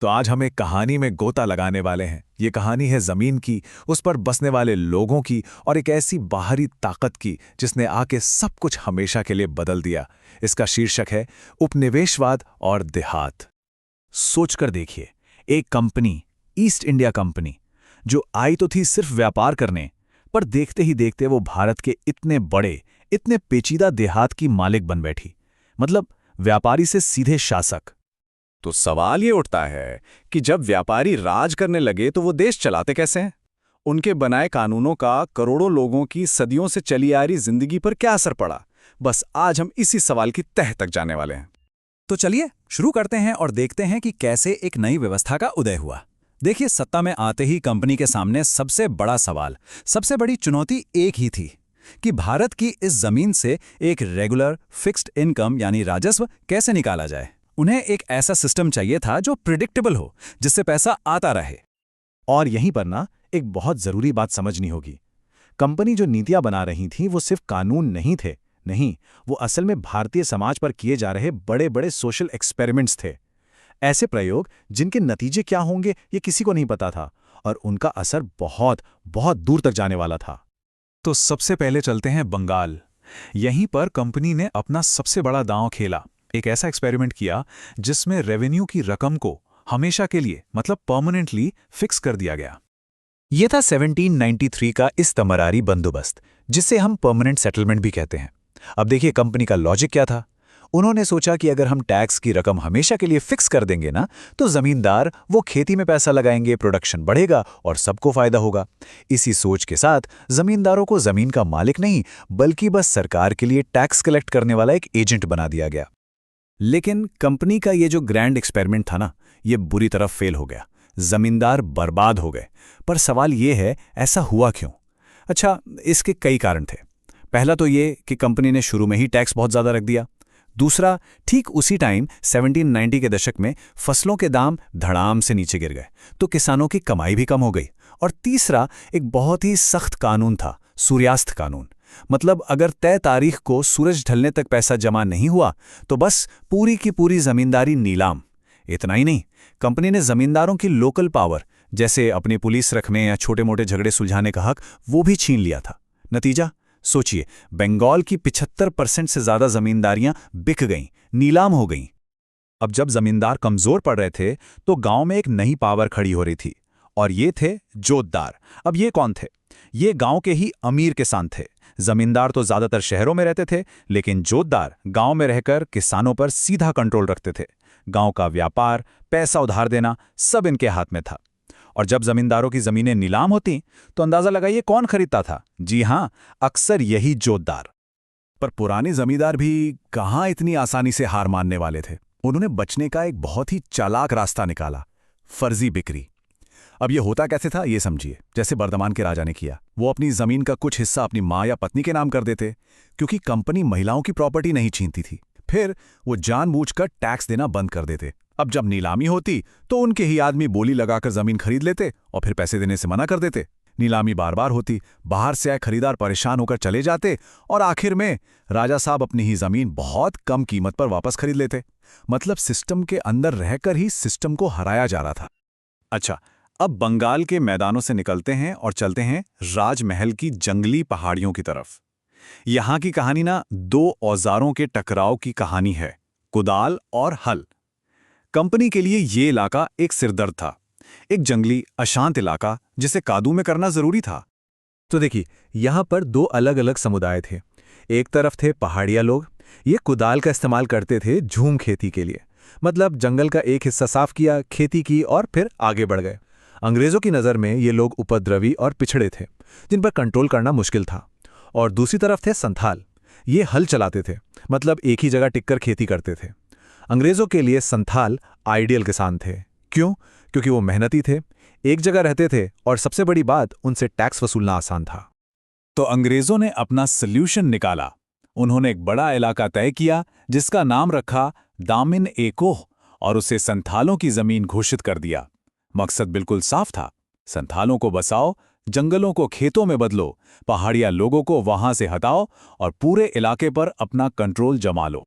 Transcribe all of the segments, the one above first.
तो आज हम एक कहानी में गोता लगाने वाले हैं। ये कहानी है जमीन की, उस पर बसने वाले लोगों की और एक ऐसी बाहरी ताकत की जिसने आके सब कुछ हमेशा के लिए बदल दिया। इसका शीर्षक है उपनिवेशवाद और देहात। सोचकर देखिए, एक कंपनी, ईस्ट इंडिया कंपनी, जो आई तो थी सिर्फ व्यापार करने, पर देखते ही देखते वो भारत के इतने बड़े, इतने पेचीदा देहात की मालिक बन बैठी। मतलब व्यापारी से सीधे शासक। तो सवाल ये उठता है कि जब व्यापारी राज करने लगे तो वो देश चलाते कैसे हैं? उनके बनाए कानूनों का करोड़ों लोगों की सदियों से चली आ रही जिंदगी पर क्या असर पड़ा? बस आज हम इसी सवाल की तह तक जाने वाले हैं। तो चलिए शुरू करते हैं और देखते हैं कि कैसे एक नई व्यवस्था का उदय हुआ। देखिए, सत्ता में आते ही कंपनी के सामने सबसे बड़ा सवाल, सबसे बड़ी चुनौती एक ही थी कि भारत की इस जमीन से एक रेगुलर फिक्स्ड इनकम यानी राजस्व कैसे निकाला जाए। उन्हें एक ऐसा सिस्टम चाहिए था जो प्रिडिक्टेबल हो, जिससे पैसा आता रहे। और यहीं पर ना एक बहुत जरूरी बात समझनी होगी। कंपनी जो नीतियां बना रही थी वो सिर्फ कानून नहीं थे, नहीं, वो असल में भारतीय समाज पर किए जा रहे बड़े बड़े सोशल एक्सपेरिमेंट्स थे। ऐसे प्रयोग जिनके नतीजे क्या होंगे ये किसी को नहीं पता था, और उनका असर बहुत बहुत दूर तक जाने वाला था। तो सबसे पहले चलते हैं बंगाल। यहीं पर कंपनी ने अपना सबसे बड़ा दांव खेला। एक ऐसा एक्सपेरिमेंट किया जिसमें रेवेन्यू की रकम को हमेशा के लिए, मतलब परमानेंटली फिक्स कर दिया गया। यह था 1793 का इस्तमरारी बंदोबस्त, जिसे हम परमानेंट सेटलमेंट भी कहते हैं। अब देखिए कंपनी का लॉजिक क्या था। उन्होंने सोचा कि अगर हम टैक्स की रकम हमेशा के लिए फिक्स कर देंगे ना, तो जमींदार वो खेती में पैसा लगाएंगे, प्रोडक्शन बढ़ेगा और सबको फायदा होगा। इसी सोच के साथ जमींदारों को जमीन का मालिक नहीं, बल्कि बस सरकार के लिए टैक्स कलेक्ट करने वाला एक एजेंट बना दिया गया। लेकिन कंपनी का ये जो ग्रैंड एक्सपेरिमेंट था ना, ये बुरी तरह फेल हो गया। जमींदार बर्बाद हो गए। पर सवाल ये है, ऐसा हुआ क्यों? अच्छा, इसके कई कारण थे। पहला तो ये कि कंपनी ने शुरू में ही टैक्स बहुत ज़्यादा रख दिया। दूसरा, ठीक उसी टाइम 1790 के दशक में फसलों के दाम धड़ाम से नीचे गिर गए, तो किसानों की कमाई भी कम हो गई। और तीसरा, एक बहुत ही सख्त कानून था, सूर्यास्त कानून। मतलब अगर तय तारीख को सूरज ढलने तक पैसा जमा नहीं हुआ तो बस पूरी की पूरी जमींदारी नीलाम। इतना ही नहीं, कंपनी ने जमींदारों की लोकल पावर, जैसे अपनी पुलिस रखने या छोटे मोटे झगड़े सुलझाने का हक, वो भी छीन लिया था। नतीजा सोचिए, बंगाल की 75% से ज्यादा जमींदारियां बिक गईं, नीलाम हो गईं। अब जब जमींदार कमजोर पड़ रहे थे तो गांव में एक नई पावर खड़ी हो रही थी, और ये थे जोतदार। अब ये कौन थे? ये गांव के ही अमीर किसान थे। जमींदार तो ज्यादातर शहरों में रहते थे, लेकिन जोतदार गांव में रहकर किसानों पर सीधा कंट्रोल रखते थे। गांव का व्यापार, पैसा उधार देना, सब इनके हाथ में था। और जब जमींदारों की जमीनें नीलाम होती तो अंदाजा लगाइए कौन खरीदता था? जी हां, अक्सर यही जोतदार। पर पुराने जमींदार भी कहाँ इतनी आसानी से हार मानने वाले थे। उन्होंने बचने का एक बहुत ही चालाक रास्ता निकाला, फर्जी बिक्री। अब ये होता कैसे था ये समझिए। जैसे बर्दमान के राजा ने किया, वो अपनी जमीन का कुछ हिस्सा अपनी माँ या पत्नी के नाम कर देते, क्योंकि कंपनी महिलाओं की प्रॉपर्टी नहीं छीनती थी। फिर वो जानबूझकर टैक्स देना बंद कर देते। अब जब नीलामी होती तो उनके ही आदमी बोली लगाकर जमीन खरीद लेते और फिर पैसे देने से मना कर देते। नीलामी बार बार होती, बाहर से आए खरीदार परेशान होकर चले जाते, और आखिर में राजा साहब अपनी ही जमीन बहुत कम कीमत पर वापस खरीद लेते। मतलब सिस्टम के अंदर रहकर ही सिस्टम को हराया जा रहा था। अच्छा, अब बंगाल के मैदानों से निकलते हैं और चलते हैं राजमहल की जंगली पहाड़ियों की तरफ। यहां की कहानी ना दो औजारों के टकराव की कहानी है, कुदाल और हल। कंपनी के लिए ये इलाका एक सिरदर्द था, एक जंगली अशांत इलाका जिसे काबू में करना जरूरी था। तो देखिए, यहां पर दो अलग अलग समुदाय थे। एक तरफ थे पहाड़िया लोग। ये कुदाल का इस्तेमाल करते थे झूम खेती के लिए। मतलब जंगल का एक हिस्सा साफ किया, खेती की और फिर आगे बढ़ गए। अंग्रेजों की नज़र में ये लोग उपद्रवी और पिछड़े थे, जिन पर कंट्रोल करना मुश्किल था। और दूसरी तरफ थे संथाल। ये हल चलाते थे, मतलब एक ही जगह टिककर खेती करते थे। अंग्रेजों के लिए संथाल आइडियल किसान थे। क्यों? क्योंकि वो मेहनती थे, एक जगह रहते थे, और सबसे बड़ी बात, उनसे टैक्स वसूलना आसान था। तो अंग्रेजों ने अपना सल्यूशन निकाला। उन्होंने एक बड़ा इलाका तय किया जिसका नाम रखा दामिन एकोह, और उसे संथालों की जमीन घोषित कर दिया। मकसद बिल्कुल साफ था, संथालों को बसाओ, जंगलों को खेतों में बदलो, पहाड़िया लोगों को वहां से हटाओ और पूरे इलाके पर अपना कंट्रोल जमा लो।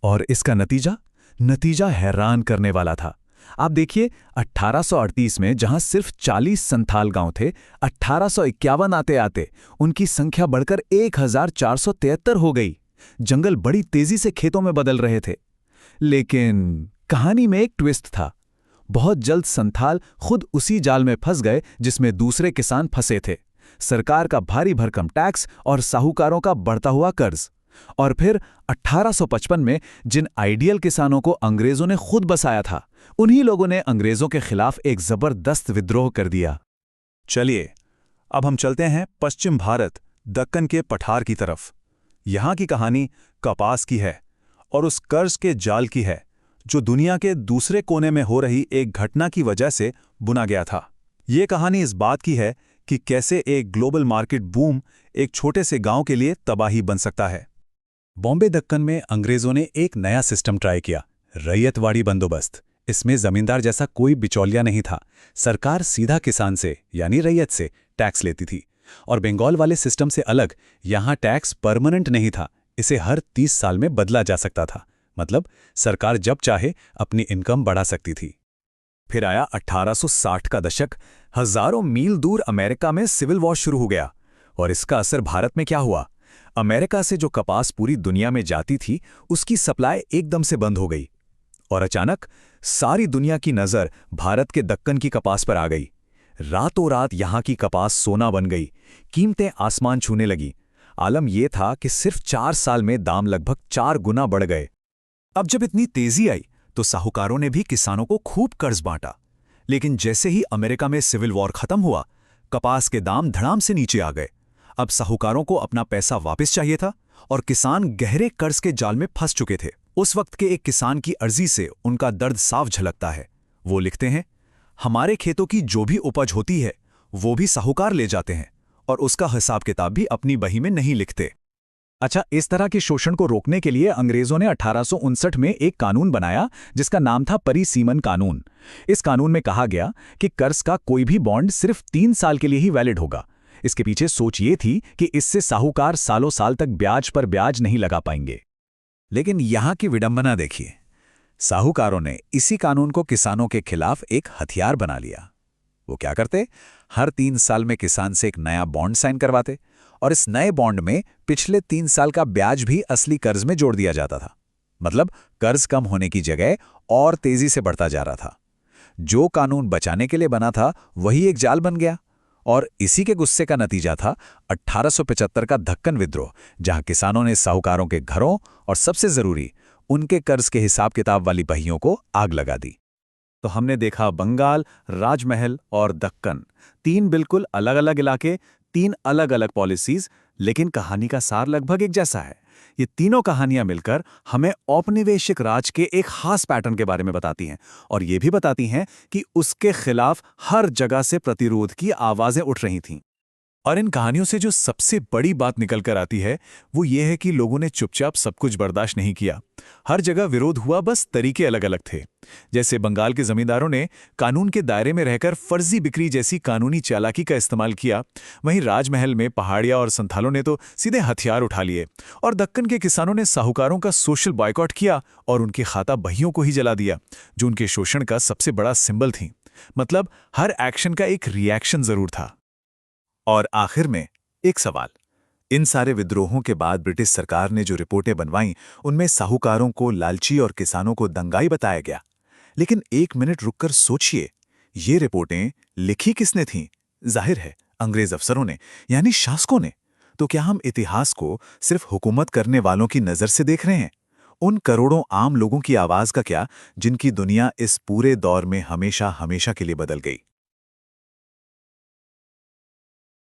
और इसका नतीजा हैरान करने वाला था। आप देखिए 1838 में जहां सिर्फ 40 संथाल गांव थे, 1851 आते आते उनकी संख्या बढ़कर 1473 हो गई। जंगल बड़ी तेजी से खेतों में बदल रहे थे। लेकिन कहानी में एक ट्विस्ट था। बहुत जल्द संथाल खुद उसी जाल में फंस गए जिसमें दूसरे किसान फंसे थे। सरकार का भारी भरकम टैक्स और साहूकारों का बढ़ता हुआ कर्ज। और फिर 1855 में जिन आइडियल किसानों को अंग्रेजों ने खुद बसाया था, उन्हीं लोगों ने अंग्रेजों के खिलाफ एक जबरदस्त विद्रोह कर दिया। चलिए अब हम चलते हैं पश्चिम भारत, दक्कन के पठार की तरफ। यहां की कहानी कपास की है और उस कर्ज के जाल की है जो दुनिया के दूसरे कोने में हो रही एक घटना की वजह से बुना गया था। ये कहानी इस बात की है कि कैसे एक ग्लोबल मार्केट बूम एक छोटे से गांव के लिए तबाही बन सकता है। बॉम्बे दक्कन में अंग्रेजों ने एक नया सिस्टम ट्राई किया, रैयतवाड़ी बंदोबस्त। इसमें जमींदार जैसा कोई बिचौलिया नहीं था। सरकार सीधा किसान से यानी रैयत से टैक्स लेती थी। और बंगाल वाले सिस्टम से अलग यहाँ टैक्स परमानेंट नहीं था, इसे हर 30 साल में बदला जा सकता था। मतलब सरकार जब चाहे अपनी इनकम बढ़ा सकती थी। फिर आया 1860 का दशक। हजारों मील दूर अमेरिका में सिविल वॉर शुरू हो गया और इसका असर भारत में क्या हुआ? अमेरिका से जो कपास पूरी दुनिया में जाती थी, उसकी सप्लाई एकदम से बंद हो गई और अचानक सारी दुनिया की नज़र भारत के दक्कन की कपास पर आ गई। रातों रात यहाँ की कपास सोना बन गई, कीमतें आसमान छूने लगी। आलम यह था कि सिर्फ 4 साल में दाम लगभग 4 गुना बढ़ गए। अब जब इतनी तेजी आई तो साहूकारों ने भी किसानों को खूब कर्ज बांटा। लेकिन जैसे ही अमेरिका में सिविल वॉर खत्म हुआ, कपास के दाम धड़ाम से नीचे आ गए। अब साहूकारों को अपना पैसा वापस चाहिए था और किसान गहरे कर्ज के जाल में फंस चुके थे। उस वक्त के एक किसान की अर्जी से उनका दर्द साफ झलकता है। वो लिखते हैं, हमारे खेतों की जो भी उपज होती है वो भी साहूकार ले जाते हैं और उसका हिसाब किताब भी अपनी बही में नहीं लिखते। अच्छा, इस तरह के शोषण को रोकने के लिए अंग्रेजों ने 1859 में एक कानून बनाया जिसका नाम था परिसीमन कानून। इस कानून में कहा गया कि कर्ज का कोई भी बॉन्ड सिर्फ 3 साल के लिए ही वैलिड होगा। इसके पीछे सोच ये थी कि इससे साहूकार सालों साल तक ब्याज पर ब्याज नहीं लगा पाएंगे। लेकिन यहां की विडंबना देखिए, साहूकारों ने इसी कानून को किसानों के खिलाफ एक हथियार बना लिया। वो क्या करते? हर 3 साल में किसान से एक नया बॉन्ड साइन करवाते और इस नए बॉन्ड में पिछले 3 साल का ब्याज भी असली कर्ज में जोड़ दिया जाता था। मतलब कर्ज कम होने की जगह और तेजी से बढ़ता जा रहा था। जो कानून बचाने के लिए बना था वही एक जाल बन गया और इसी के गुस्से का नतीजा था 1875 का दक्कन विद्रोह, जहां किसानों ने साहूकारों के घरों और सबसे जरूरी उनके कर्ज के हिसाब किताब वाली बहियों को आग लगा दी। तो हमने देखा बंगाल, राजमहल और दक्कन, 3 बिल्कुल अलग अलग इलाके, 3 अलग अलग पॉलिसीज, लेकिन कहानी का सार लगभग एक जैसा है। ये तीनों कहानियां मिलकर हमें औपनिवेशिक राज के एक खास पैटर्न के बारे में बताती हैं और ये भी बताती हैं कि उसके खिलाफ हर जगह से प्रतिरोध की आवाजें उठ रही थीं। और इन कहानियों से जो सबसे बड़ी बात निकल कर आती है वो ये है कि लोगों ने चुपचाप सब कुछ बर्दाश्त नहीं किया। हर जगह विरोध हुआ, बस तरीके अलग अलग थे। जैसे बंगाल के जमींदारों ने कानून के दायरे में रहकर फर्जी बिक्री जैसी कानूनी चालाकी का इस्तेमाल किया, वहीं राजमहल में पहाड़िया और संथालों ने तो सीधे हथियार उठा लिए और दक्कन के किसानों ने साहूकारों का सोशल बॉयकॉट किया और उनकी खाता बहियों को ही जला दिया, जो उनके शोषण का सबसे बड़ा सिंबल थी। मतलब हर एक्शन का एक रिएक्शन जरूर था। और आखिर में एक सवाल, इन सारे विद्रोहों के बाद ब्रिटिश सरकार ने जो रिपोर्टें बनवाईं उनमें साहूकारों को लालची और किसानों को दंगाई बताया गया। लेकिन 1 मिनट रुककर सोचिए, ये रिपोर्टें लिखी किसने थीं? जाहिर है अंग्रेज अफसरों ने, यानी शासकों ने। तो क्या हम इतिहास को सिर्फ हुकूमत करने वालों की नज़र से देख रहे हैं? उन करोड़ों आम लोगों की आवाज़ का क्या, जिनकी दुनिया इस पूरे दौर में हमेशा हमेशा के लिए बदल गई?